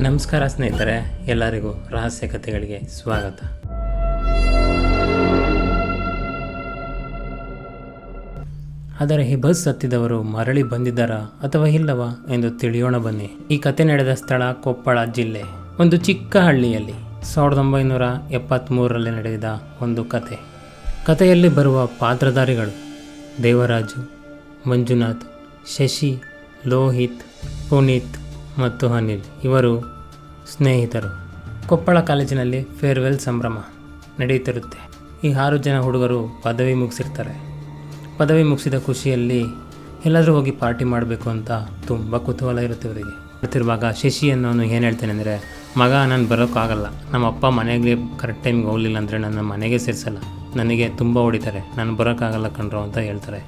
ನಮಸ್ಕಾರ ಸ್ನೇಹಿತರೆ, ಎಲ್ಲರಿಗೂ ರಹಸ್ಯ ಕಥೆಗಳಿಗೆ ಸ್ವಾಗತ. ಆದರೆ ಈ ಬಸ್ ಹತ್ತಿದವರು ಮರಳಿ ಬಂದಿದ್ದಾರಾ ಅಥವಾ ಇಲ್ಲವಾ ಎಂದು ತಿಳಿಯೋಣ ಬನ್ನಿ. ಈ ಕತೆ ನಡೆದ ಸ್ಥಳ ಕೊಪ್ಪಳ ಜಿಲ್ಲೆ, ಒಂದು ಚಿಕ್ಕ ಹಳ್ಳಿಯಲ್ಲಿ 1973ರಲ್ಲಿ ನಡೆದ ಒಂದು ಕತೆ. ಕಥೆಯಲ್ಲಿ ಬರುವ ಪಾತ್ರಧಾರಿಗಳು ದೇವರಾಜು, ಮಂಜುನಾಥ್, ಶಶಿ, ಲೋಹಿತ್, ಪುನೀತ್ ಮತ್ತು ಅನಿಲ್. ಇವರು ಸ್ನೇಹಿತರು. ಕೊಪ್ಪಳ ಕಾಲೇಜಿನಲ್ಲಿ ಫೇರ್ವೆಲ್ ಸಂಭ್ರಮ ನಡೆಯುತ್ತಿರುತ್ತೆ. ಈ 6 ಜನ ಹುಡುಗರು ಪದವಿ ಮುಗಿಸಿರ್ತಾರೆ. ಪದವಿ ಮುಗಿಸಿದ ಖುಷಿಯಲ್ಲಿ ಎಲ್ಲಾದರೂ ಹೋಗಿ ಪಾರ್ಟಿ ಮಾಡಬೇಕು ಅಂತ ತುಂಬ ಕುತೂಹಲ ಇರುತ್ತೆ ಇವರಿಗೆ. ಬರ್ತಿರುವಾಗ ಶಶಿ ಅನ್ನೋನು ಏನು ಹೇಳ್ತಾನೆ ಅಂದರೆ, ಮಗ ನಾನು ಬರೋಕ್ಕಾಗಲ್ಲ, ನಮ್ಮ ಅಪ್ಪ ಮನೆಗೆ ಕರೆಕ್ಟ್ ಟೈಮ್ಗೆ ಹೋಗಲಿಲ್ಲ ಅಂದರೆ ನನ್ನ ಮನೆಗೆ ಸೇರಿಸಲ್ಲ, ನನಗೆ ತುಂಬ ಹೊಡಿತಾರೆ, ನಾನು ಬರೋಕ್ಕಾಗಲ್ಲ ಕಣ್ರೋ ಅಂತ ಹೇಳ್ತಾರೆ.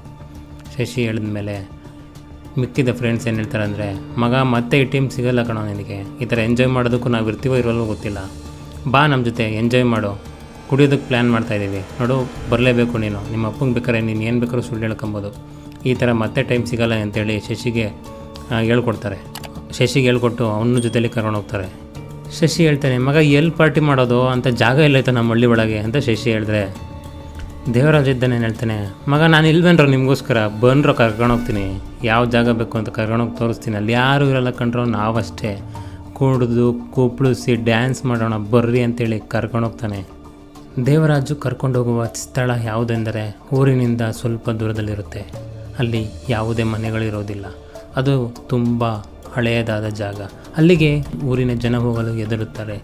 ಶಶಿ ಹೇಳಿದ ಮೇಲೆ ಮಿಕ್ಕಿದ ಫ್ರೆಂಡ್ಸ್ ಏನು ಹೇಳ್ತಾರೆ ಅಂದರೆ, ಮಗ ಮತ್ತೆ ಈ ಟೀಮ್ ಸಿಗಲ್ಲ ಕಣೋ, ನಿನಗೆ ಈ ಥರ ಎಂಜಾಯ್ ಮಾಡೋದಕ್ಕೂ ನಾವು ಇರ್ತೀವೋ ಇರೋಲ್ಲೋ ಗೊತ್ತಿಲ್ಲ, ಬಾ ನಮ್ಮ ಜೊತೆ ಎಂಜಾಯ್ ಮಾಡು, ಕುಡಿಯೋದಕ್ಕೆ ಪ್ಲ್ಯಾನ್ ಮಾಡ್ತಾಯಿದ್ದೀವಿ ನೋಡು, ಬರಲೇಬೇಕು ನೀನು, ನಿಮ್ಮ ಅಪ್ಪಂಗೆ ಬೇಕಾದ್ರೆ ನೀನು ಏನು ಬೇಕಾದ್ರೂ ಸುಳ್ಳು ಹೇಳ್ಕೊಬೋದು, ಈ ಥರ ಮತ್ತೆ ಟೈಮ್ ಸಿಗಲ್ಲ ಅಂತೇಳಿ ಶಶಿಗೆ ಹೇಳ್ಕೊಡ್ತಾರೆ. ಶಶಿಗೆ ಹೇಳ್ಕೊಟ್ಟು ಅವನ ಜೊತೆಲಿ ಕರ್ಕೊಂಡು ಹೋಗ್ತಾರೆ. ಶಶಿ ಹೇಳ್ತಾನೆ, ಮಗ ಎಲ್ಲಿ ಪಾರ್ಟಿ ಮಾಡೋದು ಅಂತ ಜಾಗ ಎಲ್ಲೈತೆ ನಮ್ಮ ಹಳ್ಳಿ ಒಳಗೆ ಅಂತ ಶಶಿ ಹೇಳಿದ್ರೆ, ದೇವರಾಜ್ ಇದ್ದಾನೆ ಹೇಳ್ತಾನೆ, ಮಗ ನಾನು ಇಲ್ವೇನ್ರೋ ನಿಮಗೋಸ್ಕರ, ಬಂದ್ರೋ ಕರ್ಕೊಂಡೋಗ್ತೀನಿ, ಯಾವ ಜಾಗ ಬೇಕು ಅಂತ ಕರ್ಕೊಂಡೋಗಿ ತೋರಿಸ್ತೀನಿ, ಅಲ್ಲಿ ಯಾರೂ ಇರಲ್ಲ ಕಂಡ್ರೋ, ನಾವಷ್ಟೇ ಕುಡಿದು ಕುಪ್ಪಳಿಸಿ ಡ್ಯಾನ್ಸ್ ಮಾಡೋಣ ಬರ್ರಿ ಅಂತೇಳಿ ಕರ್ಕೊಂಡೋಗ್ತಾನೆ. ದೇವರಾಜು ಕರ್ಕೊಂಡೋಗುವ ಸ್ಥಳ ಯಾವುದೆಂದರೆ ಊರಿನಿಂದ ಸ್ವಲ್ಪ ದೂರದಲ್ಲಿರುತ್ತೆ. ಅಲ್ಲಿ ಯಾವುದೇ ಮನೆಗಳಿರೋದಿಲ್ಲ, ಅದು ತುಂಬ ಹಳೆಯದಾದ ಜಾಗ. ಅಲ್ಲಿಗೆ ಊರಿನ ಜನ ಹೋಗಲು ಹೆದರುತ್ತಾರೆ.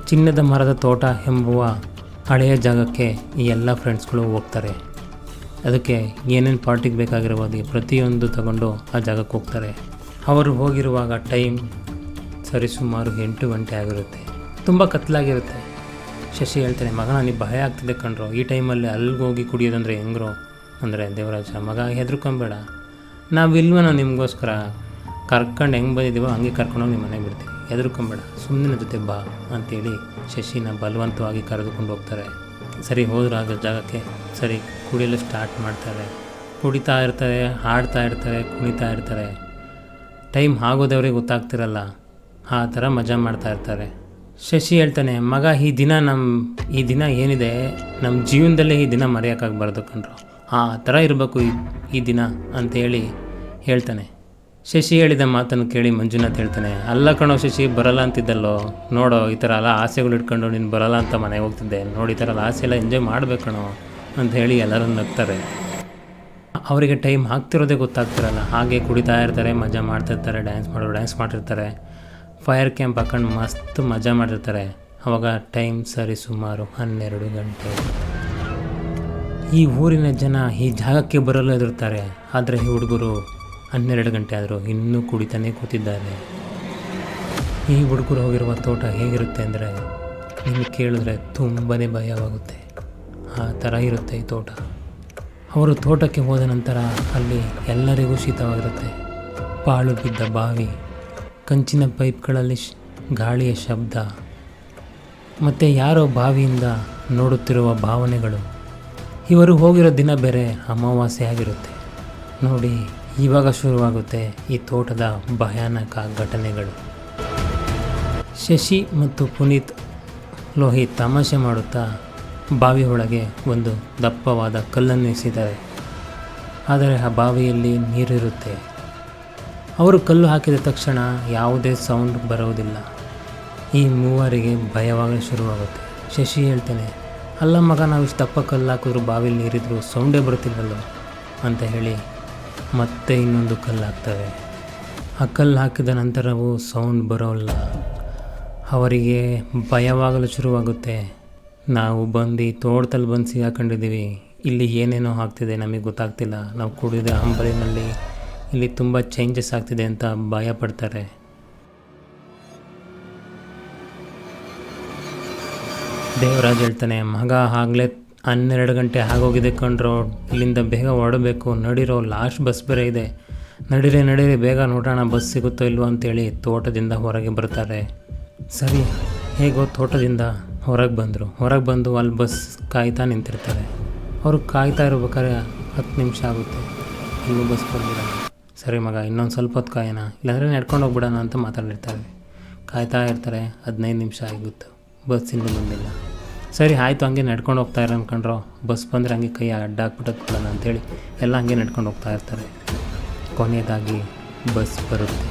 ಚಿನ್ನದ ಮರದ ತೋಟ ಎಂಬುವ ಹಳೆಯ ಜಾಗಕ್ಕೆ ಈ ಎಲ್ಲ ಫ್ರೆಂಡ್ಸ್ಗಳು ಹೋಗ್ತಾರೆ. ಅದಕ್ಕೆ ಏನೇನು ಪಾರ್ಟಿಗೆ ಬೇಕಾಗಿರ್ಬೋದು ಪ್ರತಿಯೊಂದು ತಗೊಂಡು ಆ ಜಾಗಕ್ಕೆ ಹೋಗ್ತಾರೆ. ಅವರು ಹೋಗಿರುವಾಗ ಟೈಮ್ ಸರಿಸುಮಾರು 8 ಗಂಟೆ ಆಗಿರುತ್ತೆ. ತುಂಬ ಕತ್ತಲಾಗಿರುತ್ತೆ. ಶಶಿ ಹೇಳ್ತಾನೆ, ಮಗ ನನಗೆ ಭಯ ಆಗ್ತಿದೆ ಕಣ್ರೋ, ಈ ಟೈಮಲ್ಲಿ ಅಲ್ಲಿಗೆ ಹೋಗಿ ಕುಡಿಯೋದಂದರೆ ಹೆಂಗ್ರೋ ಅಂದರೆ ದೇವರಾಜ, ಮಗ ಹೆದರ್ಕೊಂಬೇಡ, ನಾವಿಲ್ವನೋ ನಿಮಗೋಸ್ಕರ, ಕರ್ಕೊಂಡು ಹೆಂಗೆ ಬಂದಿದ್ದೀವೋ ಹಂಗೆ ಕರ್ಕೊಂಡೋಗಿ ನಿಮ್ಮ ಮನೆಗೆ ಬಿಡ್ತೀವಿ, ಹೆದರ್ಕೊಂಬೇಡ, ಸುಮ್ಮನೆ ಜೊತೆ ಬಾ ಅಂತೇಳಿ ಶಶಿನ ಬಲವಂತವಾಗಿ ಕರೆದುಕೊಂಡು ಹೋಗ್ತಾರೆ. ಸರಿ ಹೋದ್ರು ಆಗ ಜಾಗಕ್ಕೆ, ಸರಿ ಕುಡಿಯಲು ಸ್ಟಾರ್ಟ್ ಮಾಡ್ತಾರೆ. ಕುಡಿತಾ ಇರ್ತಾರೆ, ಹಾಡ್ತಾ ಇರ್ತಾರೆ, ಕುಣಿತಾ ಇರ್ತಾರೆ. ಟೈಮ್ ಆಗೋದವ್ರಿಗೆ ಗೊತ್ತಾಗ್ತಿರಲ್ಲ, ಆ ಥರ ಮಜಾ ಮಾಡ್ತಾ ಇರ್ತಾರೆ. ಶಶಿ ಹೇಳ್ತಾನೆ, ಮಗ ಈ ದಿನ ಏನಿದೆ ನಮ್ಮ ಜೀವನದಲ್ಲೇ ಈ ದಿನ ಮರೆಯೋಕ್ಕಾಗಬಾರ್ದು ಕಣ್ರು, ಆ ಥರ ಇರಬೇಕು ಈ ದಿನ ಅಂತೇಳಿ ಹೇಳ್ತಾನೆ. ಶಶಿ ಹೇಳಿದ ಮಾತನ್ನು ಕೇಳಿ ಮಂಜುನಾಥ್ ಹೇಳ್ತಾನೆ, ಅಲ್ಲ ಕಣೋ ಶಶಿ, ಬರಲ್ಲ ಅಂತಿದ್ದಲ್ಲೋ, ನೋಡೋ ಈ ಥರ ಎಲ್ಲ ಆಸೆಗಳು ಇಟ್ಕೊಂಡು ನೀನು ಬರಲ್ಲ ಅಂತ ಮನೆಗೆ ಹೋಗ್ತಿದ್ದೆ, ನೋಡಿ ಈ ಥರ ಎಲ್ಲ ಆಸೆ ಎಲ್ಲ ಎಂಜಾಯ್ ಮಾಡಬೇಕಣೋ ಅಂತ ಹೇಳಿ ಎಲ್ಲರೂ ನಗ್ತಾರೆ. ಅವರಿಗೆ ಟೈಮ್ ಆಗ್ತಿರೋದೇ ಗೊತ್ತಾಗ್ತಿರಲ್ಲ, ಹಾಗೆ ಕುಡಿತಾ ಇರ್ತಾರೆ, ಮಜಾ ಮಾಡ್ತಿರ್ತಾರೆ, ಡ್ಯಾನ್ಸ್ ಮಾಡಿರ್ತಾರೆ, ಫೈರ್ ಕ್ಯಾಂಪ್ ಹಾಕೊಂಡು ಮಸ್ತ್ ಮಜಾ ಮಾಡಿರ್ತಾರೆ. ಆವಾಗ ಟೈಮ್ ಸರಿ ಸುಮಾರು 12 ಗಂಟೆ. ಈ ಊರಿನ ಜನ ಈ ಜಾಗಕ್ಕೆ ಬರಲು ಹೆದರ್ತಾರೆ. ಆದರೆ ಈ ಹುಡುಗರು 12 ಗಂಟೆ ಆದರೂ ಇನ್ನೂ ಕುಡಿತಾನೆ ಕೂತಿದ್ದಾರೆ. ಈ ಹುಡುಗರು ಹೋಗಿರುವ ತೋಟ ಹೇಗಿರುತ್ತೆ ಅಂದರೆ ನಿಮಗೆ ಕೇಳಿದ್ರೆ ತುಂಬಾ ಭಯವಾಗುತ್ತೆ, ಆ ಥರ ಇರುತ್ತೆ ಈ ತೋಟ. ಅವರು ತೋಟಕ್ಕೆ ಹೋದ ನಂತರ ಅಲ್ಲಿ ಎಲ್ಲರಿಗೂ ಶೀತವಾಗಿರುತ್ತೆ. ಪಾಳು ಬಿದ್ದ ಬಾವಿ, ಕಂಚಿನ ಪೈಪ್ಗಳಲ್ಲಿ ಗಾಳಿಯ ಶಬ್ದ, ಮತ್ತು ಯಾರೋ ಬಾವಿಯಿಂದ ನೋಡುತ್ತಿರುವ ಭಾವನೆಗಳು. ಇವರು ಹೋಗಿರೋ ದಿನ ಬೇರೆ ಅಮಾವಾಸ್ಯೆ ಆಗಿರುತ್ತೆ. ನೋಡಿ, ಇವಾಗ ಶುರುವಾಗುತ್ತೆ ಈ ತೋಟದ ಭಯಾನಕ ಘಟನೆಗಳು. ಶಶಿ ಮತ್ತು ಪುನೀತ್, ಲೋಹಿತ್ ತಮಾಷೆ ಮಾಡುತ್ತಾ ಬಾವಿ ಒಳಗೆ ಒಂದು ದಪ್ಪವಾದ ಕಲ್ಲನ್ನು ಎಸೆತಾರೆ. ಆದರೆ ಆ ಬಾವಿಯಲ್ಲಿ ನೀರಿರುತ್ತೆ. ಅವರು ಕಲ್ಲು ಹಾಕಿದ ತಕ್ಷಣ ಯಾವುದೇ ಸೌಂಡ್ ಬರೋದಿಲ್ಲ. ಈ ಮೂವರಿಗೆ ಭಯವಾಗಲು ಶುರುವಾಗುತ್ತೆ. ಶಶಿ ಹೇಳ್ತಾನೆ, ಅಲ್ಲ ಮಗ, ನಾವು ಇಷ್ಟು ದಪ್ಪ ಕಲ್ಲು ಹಾಕಿದ್ರು ಬಾವಿಲಿ ನೀರಿದ್ರು ಸೌಂಡೇ ಬರುತ್ತಿಲ್ಲಲ್ಲೋ ಅಂತ ಹೇಳಿ ಮತ್ತೆ ಇನ್ನೊಂದು ಕಲ್ಲು ಹಾಕ್ತವೆ. ಆ ಕಲ್ಲು ಹಾಕಿದ ನಂತರವೂ ಸೌಂಡ್ ಬರೋಲ್ಲ. ಅವರಿಗೆ ಭಯವಾಗಲು ಶುರುವಾಗುತ್ತೆ. ನಾವು ಬಂದು ತೋಟದಲ್ಲಿ ಬಂದು ಸಿಗಾಕೊಂಡಿದ್ದೀವಿ, ಇಲ್ಲಿ ಏನೇನೋ ಆಗ್ತಿದೆ ನಮಗೆ ಗೊತ್ತಾಗ್ತಿಲ್ಲ, ನಾವು ಕುಡಿದ ಹಂಬಲಿನಲ್ಲಿ ಇಲ್ಲಿ ತುಂಬ ಚೇಂಜಸ್ ಆಗ್ತಿದೆ ಅಂತ ಭಯ ಪಡ್ತಾರೆ. ದೇವರಾಜ್ ಹೇಳ್ತಾನೆ, ಮಗ ಆಗಲೇ 12 ಗಂಟೆ ಆಗೋಗಿದೆ ಕಣ್ರೋ, ಇಲ್ಲಿಂದ ಬೇಗ ಹೊರಡಬೇಕು, ನಡೀರೋ, ಲಾಸ್ಟ್ ಬಸ್ ಬೇರೆ ಇದೆ, ನಡೀರಿ ಬೇಗ ನೋಡೋಣ ಬಸ್ ಸಿಗುತ್ತೋ ಇಲ್ವೋ ಅಂತೇಳಿ ತೋಟದಿಂದ ಹೊರಗೆ ಬರ್ತಾರೆ. ಸರಿ ಹೇಗೋ ತೋಟದಿಂದ ಹೊರಗೆ ಬಂದು ಅಲ್ಲಿ ಬಸ್ ಕಾಯ್ತಾ ನಿಂತಿರ್ತಾರೆ. ಅವರು ಕಾಯ್ತಾ ಇರ್ಬೇಕಾದ್ರೆ 10 ನಿಮಿಷ ಆಗುತ್ತೆ, ಇನ್ನೂ ಬಸ್ ಬಂದಿಲ್ಲ. ಸರಿ ಮಗ, ಇನ್ನೊಂದು ಸ್ವಲ್ಪ ಹೊತ್ತು ಕಾಯೋಣ, ಇಲ್ಲಾಂದರೆ ನಡ್ಕೊಂಡು ಹೋಗ್ಬಿಡೋಣ ಅಂತ ಮಾತಾಡಿರ್ತಾರೆ. ಕಾಯ್ತಾ ಇರ್ತಾರೆ. 15 ನಿಮಿಷ ಆಗಿತ್ತು, ಬಸ್ ಇನ್ನೂ ಬಂದಿಲ್ಲ. ಸರಿ ಆಯಿತು, ಹಂಗೆ ನಡ್ಕೊಂಡು ಹೋಗ್ತಾ ಇರೋ ಅಂದ್ಕೊಂಡ್ರು. ಬಸ್ ಬಂದರೆ ಹಂಗೆ ಕೈ ಅಡ್ಡ ಹಾಕ್ಬಿಟ್ಟೋಣ ಅಂಥೇಳಿ ಎಲ್ಲ ಹಂಗೆ ನಡ್ಕೊಂಡು ಹೋಗ್ತಾ ಇರ್ತಾರೆ. ಕೊನೆಯದಾಗಿ ಬಸ್ ಬರುತ್ತೆ.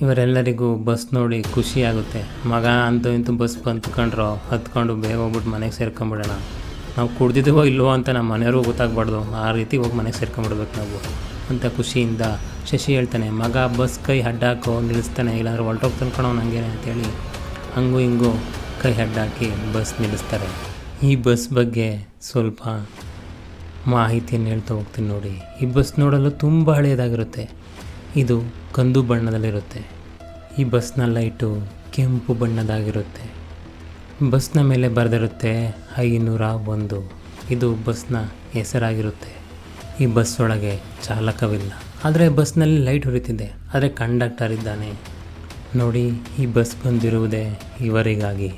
ಇವರೆಲ್ಲರಿಗೂ ಬಸ್ ನೋಡಿ ಖುಷಿ ಆಗುತ್ತೆ. ಮಗ ಅಂತೂ ಇಂತೂ ಬಸ್ ಬಂದ್ಕೊಂಡ್ರು, ಹತ್ಕೊಂಡು ಬೇಗ ಹೋಗ್ಬಿಟ್ಟು ಮನೆಗೆ ಸೇರ್ಕೊಂಬಿಡೋಣ. ನಾವು ಕುಡ್ದಿದ್ದೀವೋ ಇಲ್ವೋ ಅಂತ ನಮ್ಮ ಮನೆಯವ್ರಿಗೂ ಗೊತ್ತಾಗ್ಬಾರ್ದು, ಆ ರೀತಿ ಹೋಗಿ ಮನೆಗೆ ಸೇರ್ಕೊಂಬಿಡ್ಬೇಕು ನಾವು ಅಂತ ಖುಷಿಯಿಂದ ಶಶಿ ಹೇಳ್ತಾನೆ, ಮಗ ಬಸ್ ಕೈ ಅಡ್ಡಾಕೋ ನಿಲ್ಲಿಸ್ತಾನೆ, ಇಲ್ಲಾಂದ್ರೆ ಹೊರಟೋಗ್ತಾನೆ ಕಣೋ ನನಗೆ ಅಂತೇಳಿ ಹಂಗೂ ಹಿಂಗೂ ಕೈ ಅಡ್ಡಾಕಿ ಬಸ್ ನಿಲ್ಲಿಸ್ತಾರೆ. ಈ ಬಸ್ ಬಗ್ಗೆ ಸ್ವಲ್ಪ ಮಾಹಿತಿಯನ್ನು ಹೇಳ್ತಾ ಹೋಗ್ತೀನಿ ನೋಡಿ. ಈ ಬಸ್ ನೋಡಲು ತುಂಬ ಹಳೆಯದಾಗಿರುತ್ತೆ. ಇದು ಕಂದು ಬಣ್ಣದಲ್ಲಿರುತ್ತೆ. ಈ ಬಸ್ನ ಲೈಟು ಕೆಂಪು ಬಣ್ಣದಾಗಿರುತ್ತೆ. ಬಸ್ನ ಮೇಲೆ ಬರೆದಿರುತ್ತೆ 501. ಇದು ಬಸ್ನ ಹೆಸರಾಗಿರುತ್ತೆ. ಈ ಬಸ್ ಒಳಗೆ ಚಾಲಕವಿಲ್ಲ, ಆದರೆ ಬಸ್ನಲ್ಲಿ ಲೈಟ್ ಉರಿತಿದೆ, ಆದರೆ ಕಂಡಕ್ಟರ್ ಇದ್ದಾನೆ. ನೋಡಿ, ಈ ಬಸ್ ಬಂದಿರುವುದೇ ಇವರಿಗಾಗಿ.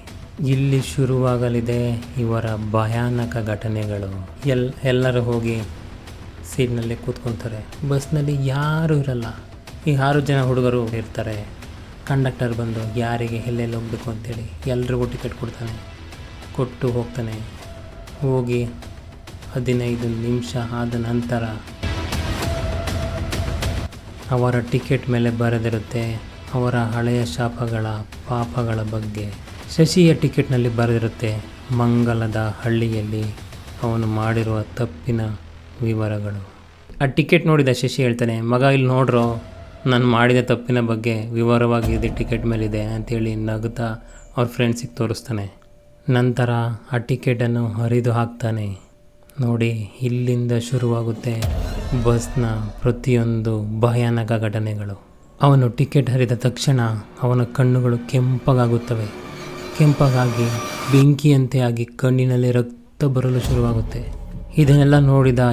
ಇಲ್ಲಿ ಶುರುವಾಗಲಿದೆ ಇವರ ಭಯಾನಕ ಘಟನೆಗಳು. ಎಲ್ಲರೂ ಹೋಗಿ ಸೀಟ್ನಲ್ಲಿ ಕೂತ್ಕೊಳ್ತಾರೆ. ಬಸ್ನಲ್ಲಿ ಯಾರೂ ಇರಲ್ಲ. ಈ 6 ಜನ ಹುಡುಗರು ಇರ್ತಾರೆ. ಕಂಡಕ್ಟರ್ ಬಂದು ಯಾರಿಗೆ ಎಲ್ಲೆಲ್ಲಿ ಹೋಗಬೇಕು ಅಂತೇಳಿ ಎಲ್ರಿಗೂ ಟಿಕೆಟ್ ಕೊಡ್ತಾನೆ. ಕೊಟ್ಟು ಹೋಗ್ತಾನೆ. ಹೋಗಿ 15 ನಿಮಿಷ ಆದ ನಂತರ ಅವರ ಟಿಕೆಟ್ ಮೇಲೆ ಬರೆದಿರುತ್ತೆ ಅವರ ಹಳೆಯ ಶಾಪಗಳ ಪಾಪಗಳ ಬಗ್ಗೆ. ಶಶಿಯ ಟಿಕೆಟ್ನಲ್ಲಿ ಬರೆದಿರುತ್ತೆ ಮಂಗಲದ ಹಳ್ಳಿಯಲ್ಲಿ ಅವನು ಮಾಡಿರುವ ತಪ್ಪಿನ ವಿವರಗಳು. ಆ ಟಿಕೆಟ್ ನೋಡಿದ ಶಶಿ ಹೇಳ್ತಾನೆ, ಮಗ ಇಲ್ಲಿ ನೋಡ್ರೋ, ನಾನು ಮಾಡಿದ ತಪ್ಪಿನ ಬಗ್ಗೆ ವಿವರವಾಗಿ ಇದು ಟಿಕೆಟ್ ಮೇಲಿದೆ ಅಂತೇಳಿ ನಗುತ್ತಾ ಅವ್ರ ಫ್ರೆಂಡ್ಸಿಗೆ ತೋರಿಸ್ತಾನೆ. ನಂತರ ಆ ಟಿಕೆಟನ್ನು ಹರಿದು ಹಾಕ್ತಾನೆ. ನೋಡಿ, ಇಲ್ಲಿಂದ ಶುರುವಾಗುತ್ತೆ ಬಸ್ನ ಪ್ರತಿಯೊಂದು ಭಯಾನಕ ಘಟನೆಗಳು. ಅವನು ಟಿಕೆಟ್ ಹರಿದ ತಕ್ಷಣ ಅವನ ಕಣ್ಣುಗಳು ಕೆಂಪಗಾಗುತ್ತವೆ. ಕೆಂಪಗಾಗಿ ಬೆಂಕಿಯಂತೆ ಆಗಿ ಕಣ್ಣಿನಲ್ಲಿ ರಕ್ತ ಬರಲು ಶುರುವಾಗುತ್ತೆ. ಇದನ್ನೆಲ್ಲ ನೋಡಿದ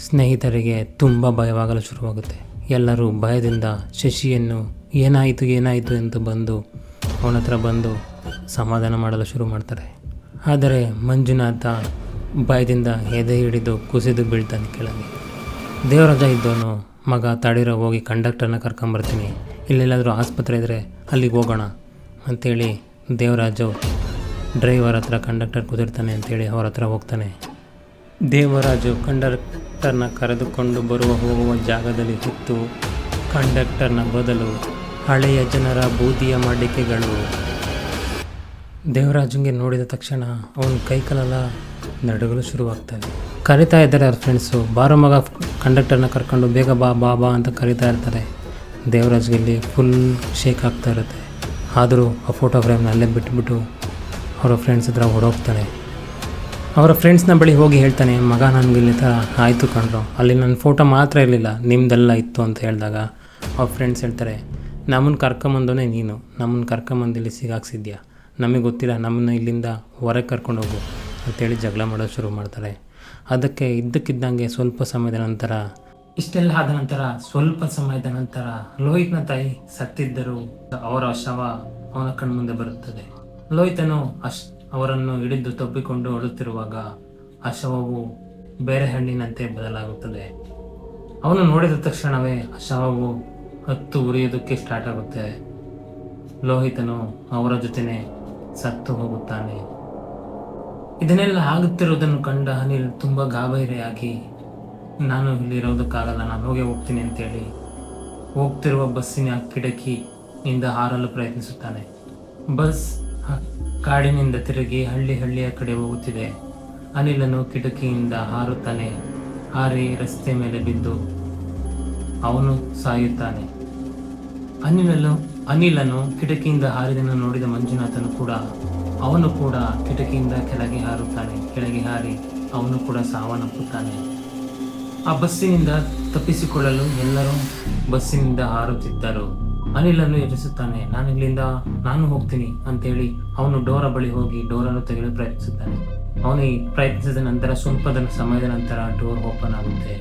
ಸ್ನೇಹಿತರಿಗೆ ತುಂಬ ಭಯವಾಗಲು ಶುರುವಾಗುತ್ತೆ. ಎಲ್ಲರೂ ಭಯದಿಂದ ಶಶಿಯನ್ನು ಏನಾಯಿತು ಎಂದು ಬಂದು ಅವನ ಹತ್ರ ಬಂದು ಸಮಾಧಾನ ಮಾಡಲು ಶುರು ಮಾಡ್ತಾರೆ. ಆದರೆ ಮಂಜುನಾಥ ಭಯದಿಂದ ಎದೆ ಹಿಡಿದು ಕುಸಿದು ಬೀಳ್ತಾನೆ ಕೆಳಗೆ. ದೇವರಾಜ ಇದ್ದವನು, ಮಗ ತಡಿರೋ, ಹೋಗಿ ಕಂಡಕ್ಟರ್ನ ಕರ್ಕೊಂಬರ್ತೀನಿ, ಇಲ್ಲೆಲ್ಲಾದರೂ ಆಸ್ಪತ್ರೆ ಇದ್ದರೆ ಅಲ್ಲಿಗೆ ಹೋಗೋಣ ಅಂಥೇಳಿ ದೇವರಾಜು ಡ್ರೈವರ್ ಹತ್ರ ಕಂಡಕ್ಟರ್ ಕುದಿರ್ತಾನೆ ಅಂಥೇಳಿ ಅವ್ರ ಹತ್ರ ಹೋಗ್ತಾನೆ. ದೇವರಾಜು ಕಂಡಕ್ಟರ್ನ ಕರೆದುಕೊಂಡು ಹೋಗುವ ಜಾಗದಲ್ಲಿ ಇತ್ತು ಕಂಡಕ್ಟರ್ನ ಬದಲು ಹಳೆಯ ಜನರ ಬೂದಿಯ ಮಡಿಕೆಗಳು. ದೇವರಾಜಂಗೆ ನೋಡಿದ ತಕ್ಷಣ ಅವನ ಕೈಕಾಲೆಲ್ಲ ನಡುಗಲು ಶುರುವಾಗ್ತವೆ. ಕರಿತಾ ಇದ್ದಾರೆ ಅವ್ರ ಫ್ರೆಂಡ್ಸು, ಬಾರೋ ಮಗ ಕಂಡಕ್ಟರ್ನ ಕರ್ಕೊಂಡು ಬೇಗ ಬಾ ಬಾ ಬಾ ಅಂತ ಕರಿತಾ ಇರ್ತಾರೆ. ದೇವರಾಜ್ಗೆ ಇಲ್ಲಿ ಫುಲ್ ಶೇಕ್ ಆಗ್ತಾ ಇರುತ್ತೆ. ಆದರೂ ಆ ಫೋಟೋ ಫ್ರೇಮ್ನ ಅಲ್ಲೇ ಬಿಟ್ಬಿಟ್ಟು ಅವರ ಫ್ರೆಂಡ್ಸ್ ಹತ್ರ ಹೊರಡೋಗ್ತಾನೆ. ಅವರ ಫ್ರೆಂಡ್ಸ್ನ ಬಳಿ ಹೋಗಿ ಹೇಳ್ತಾನೆ, ಮಗ ನನಗೆ ಇಲ್ಲಿ ಥರ ಆಯಿತು ಕಣ್ರು, ಅಲ್ಲಿ ನನ್ನ ಫೋಟೋ ಮಾತ್ರ ಇರಲಿಲ್ಲ, ನಿಮ್ಮದೆಲ್ಲ ಇತ್ತು ಅಂತ ಹೇಳಿದಾಗ ಅವ್ರ ಫ್ರೆಂಡ್ಸ್ ಹೇಳ್ತಾರೆ, ನಮ್ಮನ್ನು ಕರ್ಕೊಂಬಂದೋನೇ ನೀನು, ನಮ್ಮನ್ನು ಕರ್ಕೊಂಬಂದಿಲ್ಲಿ ಸಿಗಾಕ್ಸಿದ್ಯಾ, ನಮಗೆ ಗೊತ್ತಿಲ್ಲ, ನಮ್ಮನ್ನು ಇಲ್ಲಿಂದ ಹೊರಗೆ ಕರ್ಕೊಂಡು ಹೋಗು ಅಂತೇಳಿ ಜಗಳ ಮಾಡೋದು ಶುರು ಮಾಡ್ತಾರೆ. ಅದಕ್ಕೆ ಇದ್ದಕ್ಕಿದ್ದಂಗೆ ಇಷ್ಟೆಲ್ಲ ಆದ ನಂತರ ಸ್ವಲ್ಪ ಸಮಯದ ನಂತರ ಲೋಹಿತ್ನ ತಾಯಿ ಸತ್ತಿದ್ದರು. ಅವರ ಶವ ಅವನ ಕಣ್ಮುಂದೆ ಬರುತ್ತದೆ. ಲೋಹಿತನು ಅವರನ್ನು ಹಿಡಿದು ತಬ್ಬಿಕೊಂಡು ಅಳುತ್ತಿರುವಾಗ ಆ ಶವವು ಬೇರೆ ಹಣ್ಣಿನಂತೆ ಬದಲಾಗುತ್ತದೆ. ಅವನು ನೋಡಿದ ತಕ್ಷಣವೇ ಆ ಶವವು ಹತ್ತು ಉರಿಯೋದಕ್ಕೆ ಸ್ಟಾರ್ಟ್ ಆಗುತ್ತೆ. ಲೋಹಿತನು ಅವರ ಜೊತೆನೆ ಸತ್ತು ಹೋಗುತ್ತಾನೆ. ಇದನ್ನೆಲ್ಲ ಆಗುತ್ತಿರುವುದನ್ನು ಕಂಡ ಅನಿಲ್ ತುಂಬ ಗಾಬರಿಯಾಗಿ, ನಾನು ಇಲ್ಲಿರೋದಕ್ಕಾಗಲ್ಲ, ನಾನು ಹೋಗ್ತೀನಿ ಅಂತೇಳಿ ಹೋಗ್ತಿರುವ ಬಸ್ಸಿನ ಕಿಟಕಿಯಿಂದ ಹಾರಲು ಪ್ರಯತ್ನಿಸುತ್ತಾನೆ. ಬಸ್ ಕಾಡಿನಿಂದ ತಿರುಗಿ ಹಳ್ಳಿಯ ಕಡೆ ಹೋಗುತ್ತಿದೆ. ಅನಿಲನು ಕಿಟಕಿಯಿಂದ ಹಾರುತ್ತಾನೆ. ಹಾರಿ ರಸ್ತೆ ಮೇಲೆ ಬಿದ್ದು ಅವನು ಸಾಯುತ್ತಾನೆ. ಅನಿಲನು ಕಿಟಕಿಯಿಂದ ಹಾರಿದನ್ನು ನೋಡಿದ ಮಂಜುನಾಥನು ಕೂಡ ಅವನು ಕೂಡ ಕಿಟಕಿಯಿಂದ ಕೆಳಗೆ ಹಾರುತ್ತಾನೆ. ಕೆಳಗೆ ಹಾರಿ ಅವನು ಕೂಡ ಸಾವನ್ನಪ್ಪುತ್ತಾನೆ. ಆ ಬಸ್ಸಿನಿಂದ ತಪ್ಪಿಸಿಕೊಳ್ಳಲು ಎಲ್ಲರೂ ಬಸ್ಸಿನಿಂದ ಹಾರುತ್ತಿದ್ದರು. ಅನಿಲನ್ನು ಎದುರಿಸುತ್ತಾನೆ. ನಾನು ಹೋಗ್ತೀನಿ ಅಂತೇಳಿ ಅವನು ಡೋರ ಬಳಿ ಹೋಗಿ ಡೋರನ್ನು ತೆಗೆಯಲು ಪ್ರಯತ್ನಿಸುತ್ತಾನೆ. ಅವನು ಪ್ರಯತ್ನಿಸಿದ ನಂತರ ಸ್ವಲ್ಪ ಸಮಯದ ನಂತರ ಡೋರ್ ಓಪನ್ ಆಗುತ್ತೆ.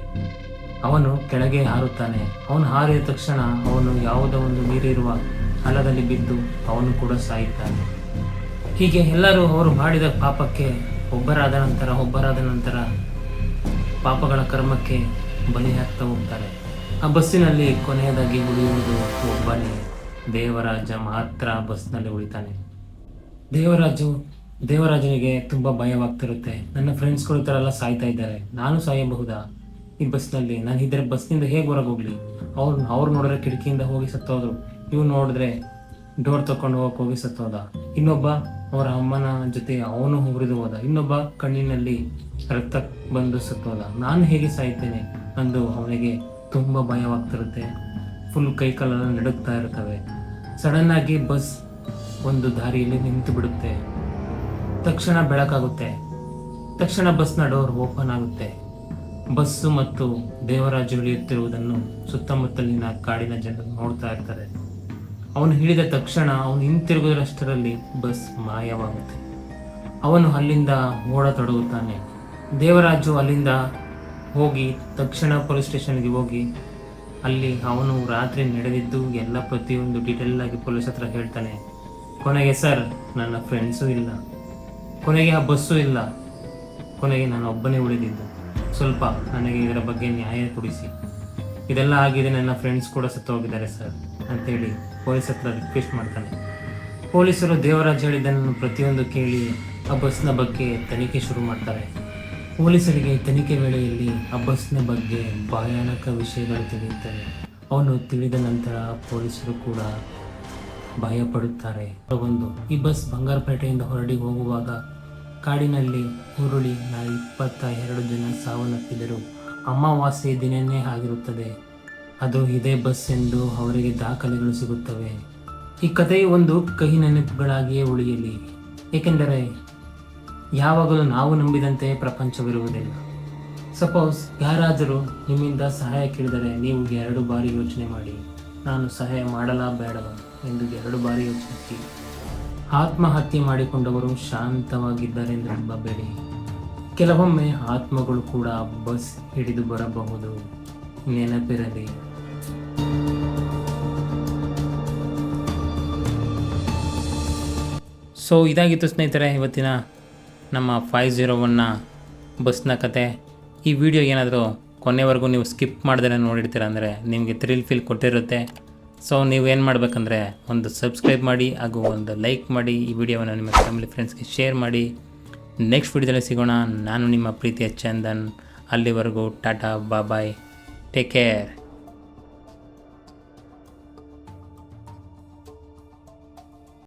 ಅವನು ಕೆಳಗೆ ಹಾರುತ್ತಾನೆ. ಅವನು ಹಾರಿದ ತಕ್ಷಣ ಅವನು ಯಾವುದೋ ಒಂದು ನೀರಿರುವ ಹಳ್ಳದಲ್ಲಿ ಬಿದ್ದು ಅವನು ಕೂಡ ಸಾಯುತ್ತಾನೆ. ಹೀಗೆ ಎಲ್ಲರೂ ಅವರು ಮಾಡಿದ ಪಾಪಕ್ಕೆ ಒಬ್ಬರಾದ ನಂತರ ಪಾಪಗಳ ಕರ್ಮಕ್ಕೆ ಬಲಿ ಹಾಕ್ತಾ ಹೋಗ್ತಾರೆ. ಆ ಬಸ್ಸಿನಲ್ಲಿ ಕೊನೆಯದಾಗಿ ಉಳಿಯುವುದು ಒಬ್ಬನೇ ದೇವರಾಜ ಮಾತ್ರ ಬಸ್ನಲ್ಲಿ ಉಳಿತಾನೆ. ದೇವರಾಜನಿಗೆ ತುಂಬ ಭಯವಾಗ್ತಿರುತ್ತೆ. ನನ್ನ ಫ್ರೆಂಡ್ಸ್ಗಳು ಥರ ಎಲ್ಲ ಸಾಯ್ತಾ ಇದ್ದಾರೆ, ನಾನು ಸಾಯಬಹುದಾ ಈ ಬಸ್ನಲ್ಲಿ? ನಾನು ಇದ್ರೆ ಬಸ್ನಿಂದ ಹೇಗೆ ಹೊರಗೆ ಹೋಗ್ಲಿ? ಅವ್ರು ನೋಡಿದ್ರೆ ಕಿಟಕಿಯಿಂದ ಹೋಗಿ ಸತ್ತೋದ್ರು, ಇವು ನೋಡಿದ್ರೆ ಡೋರ್ ತಗೊಂಡು ಹೋಗಿ ಸತ್ತೋದ. ಇನ್ನೊಬ್ಬ ಅವರ ಅಮ್ಮನ ಜೊತೆ ಅವನು ಹುರಿದು ಹೋದ. ಇನ್ನೊಬ್ಬ ಕಣ್ಣಿನಲ್ಲಿ ರಕ್ತ ಬಂದು ಸತ್ತೋದ. ನಾನು ಹೇಗೆ ಸಾಯ್ತೇನೆ ಅಂದು ಅವನಿಗೆ ತುಂಬ ಭಯವಾಗ್ತಿರುತ್ತೆ. ಫುಲ್ ಕೈಕಾಲೆಲ್ಲ ನಡುಗ್ತಾ ಇರ್ತವೆ. ಸಡನ್ ಆಗಿ ಬಸ್ ಒಂದು ದಾರಿಯಲ್ಲಿ ನಿಂತು ಬಿಡುತ್ತೆ. ತಕ್ಷಣ ಬೆಳಕಾಗುತ್ತೆ. ತಕ್ಷಣ ಬಸ್ನ ಡೋರ್ ಓಪನ್ ಆಗುತ್ತೆ. ಬಸ್ಸು ಮತ್ತು ದೇವರಾಜ ಇಳಿಯುತ್ತಿರುವುದನ್ನು ಸುತ್ತಮುತ್ತಲಿನ ಕಾಡಿನ ಜನರು ನೋಡ್ತಾ ಇರ್ತಾರೆ. ಅವನು ಹಿಡಿದ ತಕ್ಷಣ ಅವನು ಹಿಂತಿರುಗುವುದರಷ್ಟರಲ್ಲಿ ಬಸ್ ಮಾಯವಾಗುತ್ತೆ. ಅವನು ಅಲ್ಲಿಂದ ಓಡತೊಡಗುತ್ತಾನೆ. ದೇವರಾಜು ಅಲ್ಲಿಂದ ಹೋಗಿ ತಕ್ಷಣ ಪೊಲೀಸ್ ಸ್ಟೇಷನ್ಗೆ ಹೋಗಿ ಅಲ್ಲಿ ಅವನು ರಾತ್ರಿ ನಡೆದಿದ್ದು ಎಲ್ಲ ಪ್ರತಿಯೊಂದು ಡೀಟೇಲ್ ಆಗಿ ಪೊಲೀಸ್ ಹತ್ರ ಹೇಳ್ತಾನೆ. ಕೊನೆಗೆ ಸರ್, ನನ್ನ ಫ್ರೆಂಡ್ಸು ಇಲ್ಲ, ಕೊನೆಗೆ ಆ ಬಸ್ಸು ಇಲ್ಲ, ಕೊನೆಗೆ ನಾನು ಒಬ್ಬನೇ ಉಳಿದಿದ್ದು. ಸ್ವಲ್ಪ ನನಗೆ ಇದರ ಬಗ್ಗೆ ನ್ಯಾಯ ಕೊಡಿಸಿ. ಇದೆಲ್ಲ ಆಗಿದೆ, ನನ್ನ ಫ್ರೆಂಡ್ಸ್ ಕೂಡ ಸತ್ತೋಗಿದ್ದಾರೆ ಸರ್ ಅಂತೇಳಿ ಪೊಲೀಸ್ ಹತ್ರ ರಿಕ್ವೆಸ್ಟ್ ಮಾಡ್ತಾನೆ. ಪೊಲೀಸರು ದೇವರಾಜ್ ಹೇಳಿದ್ದನ್ನು ಪ್ರತಿಯೊಂದು ಕೇಳಿ ಆ ಬಸ್ನ ಬಗ್ಗೆ ತನಿಖೆ ಶುರು ಮಾಡ್ತಾರೆ. ಪೊಲೀಸರಿಗೆ ತನಿಖೆ ವೇಳೆಯಲ್ಲಿ ಆ ಬಸ್ನ ಬಗ್ಗೆ ಭಯಾನಕ ವಿಷಯಗಳು ತಿಳಿಯುತ್ತವೆ. ಅವನು ತಿಳಿದ ನಂತರ ಪೊಲೀಸರು ಕೂಡ ಭಯಪಡುತ್ತಾರೆ. ಈ ಬಸ್ ಬಂಗಾರಪೇಟೆಯಿಂದ ಹೊರಡಿ ಹೋಗುವಾಗ ಕಾಡಿನಲ್ಲಿ ಉರುಳಿ 22 ಜನ ಸಾವನ್ನಪ್ಪಿದರು. ಅಮಾವಾಸ್ಯೆ ದಿನವೇ ಆಗಿರುತ್ತದೆ. ಅದು ಇದೇ ಬಸ್ ಎಂದು ಅವರಿಗೆ ದಾಖಲೆಗಳು ಸಿಗುತ್ತವೆ. ಈ ಕಥೆಯು ಒಂದು ಕಹಿ ನೆನಪುಗಳಾಗಿಯೇ ಉಳಿಯಲಿ, ಏಕೆಂದರೆ ಯಾವಾಗಲೂ ನಾವು ನಂಬಿದಂತೆ ಪ್ರಪಂಚವಿರುವುದಿಲ್ಲ. ಸಪೋಸ್ ಯಾರಾದರೂ ನಿಮ್ಮಿಂದ ಸಹಾಯ ಕೇಳಿದರೆ ನೀವು 2 ಬಾರಿ ಯೋಚನೆ ಮಾಡಿ, ನಾನು ಸಹಾಯ ಮಾಡಲಾ ಬೇಡವಾ ಎಂದು 2 ಬಾರಿ ಯೋಚಿಸಿ. ಆತ್ಮಹತ್ಯೆ ಮಾಡಿಕೊಂಡವರು ಶಾಂತವಾಗಿದ್ದಾರೆ ಎಂದು ನಂಬಬೇಡಿ. ಕೆಲವೊಮ್ಮೆ ಆತ್ಮಗಳು ಕೂಡ ಬಸ್ ಹಿಡಿದು ಬರಬಹುದು, ನೆನಪಿರಲಿ. ಸೊ ಇದಾಗಿತ್ತು ಸ್ನೇಹಿತರೆ ಇವತ್ತಿನ ನಮ್ಮ 501ನ ಬಸ್ನ ಕತೆ. ಈ ವಿಡಿಯೋ ಏನಾದರೂ ಕೊನೆವರೆಗೂ ನೀವು ಸ್ಕಿಪ್ ಮಾಡಿದ್ರೆ ನೋಡಿರ್ತೀರ ಅಂದರೆ ನಿಮಗೆ ಥ್ರಿಲ್ ಫೀಲ್ ಕೊಟ್ಟಿರುತ್ತೆ. ಸೊ ನೀವೇನು ಮಾಡಬೇಕಂದ್ರೆ ಒಂದು ಸಬ್ಸ್ಕ್ರೈಬ್ ಮಾಡಿ ಹಾಗೂ ಒಂದು ಲೈಕ್ ಮಾಡಿ. ಈ ವಿಡಿಯೋವನ್ನು ನಿಮ್ಮ ಫ್ಯಾಮಿಲಿ ಫ್ರೆಂಡ್ಸ್ಗೆ ಶೇರ್ ಮಾಡಿ. ನೆಕ್ಸ್ಟ್ ವಿಡಿಯೋದಲ್ಲಿ ಸಿಗೋಣ. ನಾನು ನಿಮ್ಮ ಪ್ರೀತಿಯ ಚಂದನ್. ಅಲ್ಲಿವರೆಗೂ ಟಾಟಾ, ಬಾಯ್, ಟೇಕ್ ಕೇರ್.